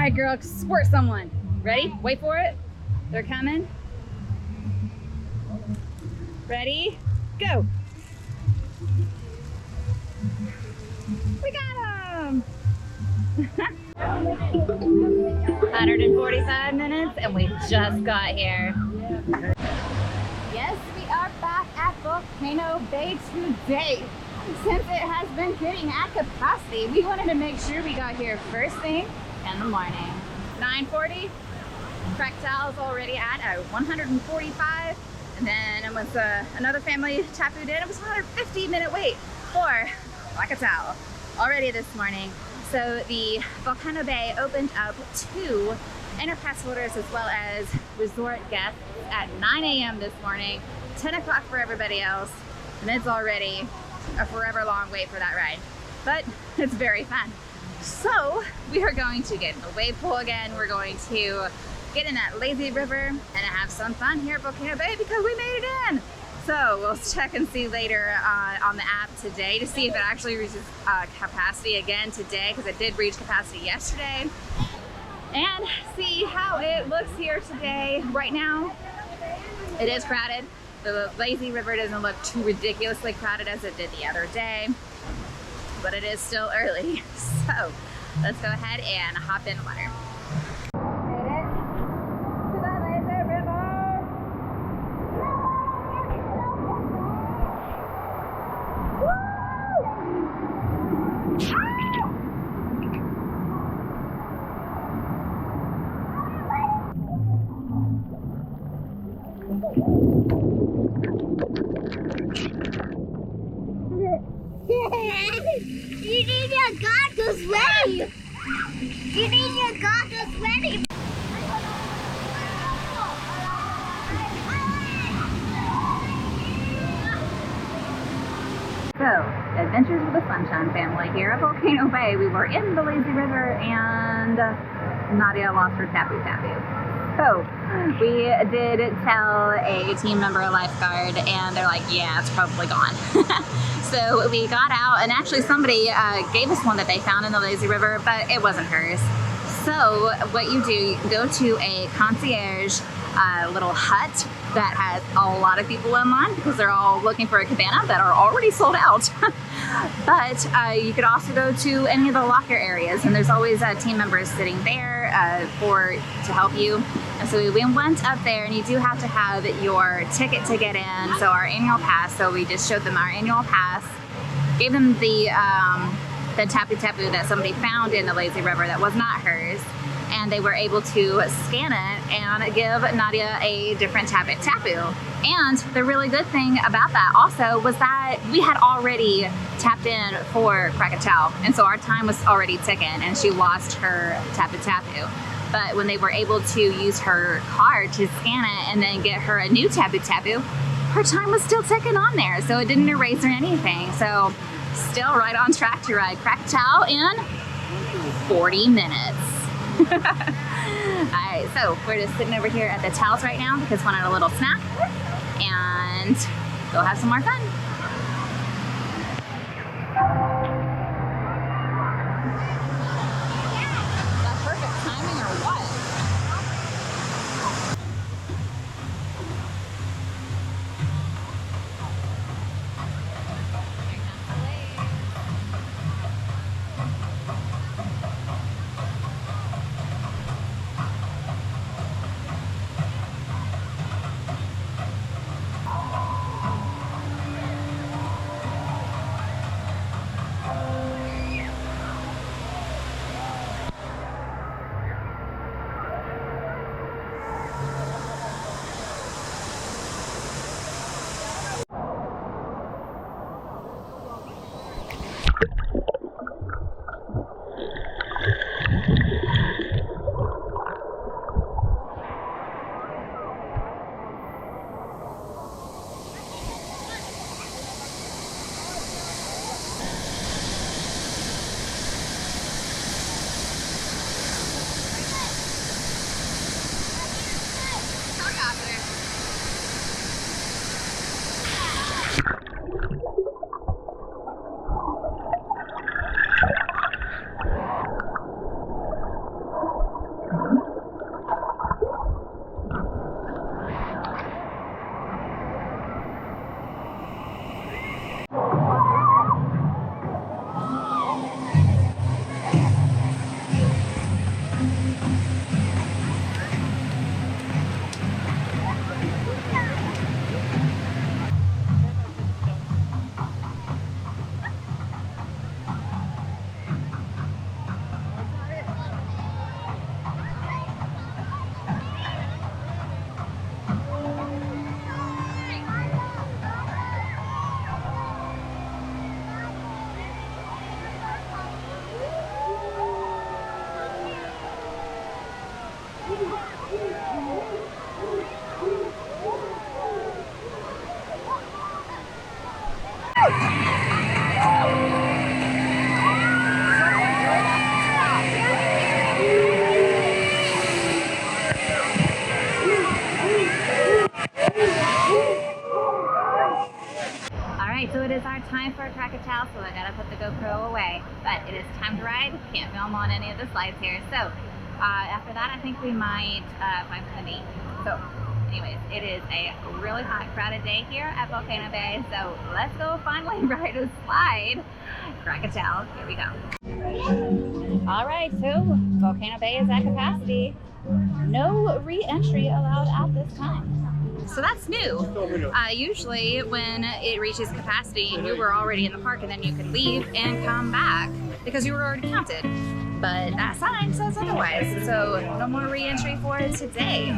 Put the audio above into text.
right, girl, squirt someone. Ready? Wait for it. They're coming. Ready? Go. We got them. 145 minutes and we just got here. Yes, we are back at Volcano Bay today. Since it has been getting at capacity, we wanted to make sure we got here first thing in the morning. 9:40. Krakatau is already at 145. And then once another family tapu'd in, it was a 150-minute wait for Krakatau already this morning. So the Volcano Bay opened up to inter pass holders as well as resort guests at 9 a.m. this morning, 10 o'clock for everybody else, and it's already a forever long wait for that ride. But it's very fun. So we are going to get in the wave pool again. We're going to get in that lazy river and have some fun here at Volcano Bay because we made it in. So we'll check and see later on the app today to see if it actually reaches capacity again today, because it did reach capacity yesterday, and see how it looks here today. Right now, it is crowded. The lazy river doesn't look too ridiculously crowded as it did the other day, but it is still early. So let's go ahead and hop in the water. You need your goggles ready. You need your goggles ready. So, Adventures with the Sunshine Family here at Volcano Bay. We were in the lazy river and Nadia lost her Tapu Tapu. So, we did tell a team member, a lifeguard, and they're like, yeah, it's probably gone. So we got out, and actually somebody gave us one that they found in the lazy river, but it wasn't hers. So what you do, you go to a concierge little hut that has a lot of people in line because they're all looking for a cabana that are already sold out. But you could also go to any of the locker areas, and there's always team members sitting there to help you. And so we went up there, and you do have to have your ticket to get in, so our annual pass. So we just showed them our annual pass, gave them the Tapu Tapu that somebody found in the lazy river that was not hers, and they were able to scan it and give Nadia a different Tapu Tapu. And the really good thing about that also was that we had already tapped in for Krakatau, and so our time was already ticking, and she lost her Tapu Tapu. But when they were able to use her card to scan it and then get her a new Tapu Tapu, her time was still ticking on there, so it didn't erase or anything. So still right on track to ride Krakatau in 40 minutes. Alright, so we're just sitting over here at the towels right now because we wanted a little snack, and go have some more fun. Alright, so it is our time for a Krakatau, so I gotta put the GoPro away. But it is time to ride. Can't film on any of the slides here. So after that, I think we might find something to eat. So anyways, it is a really hot, crowded day here at Volcano Bay. So let's go finally ride a slide. Krakatau, here we go. Alright, so Volcano Bay is at capacity. No re-entry allowed at this time. So that's new. Usually when it reaches capacity, you were already in the park and then you could leave and come back because you were already counted. But that sign says otherwise. So no more re-entry for today.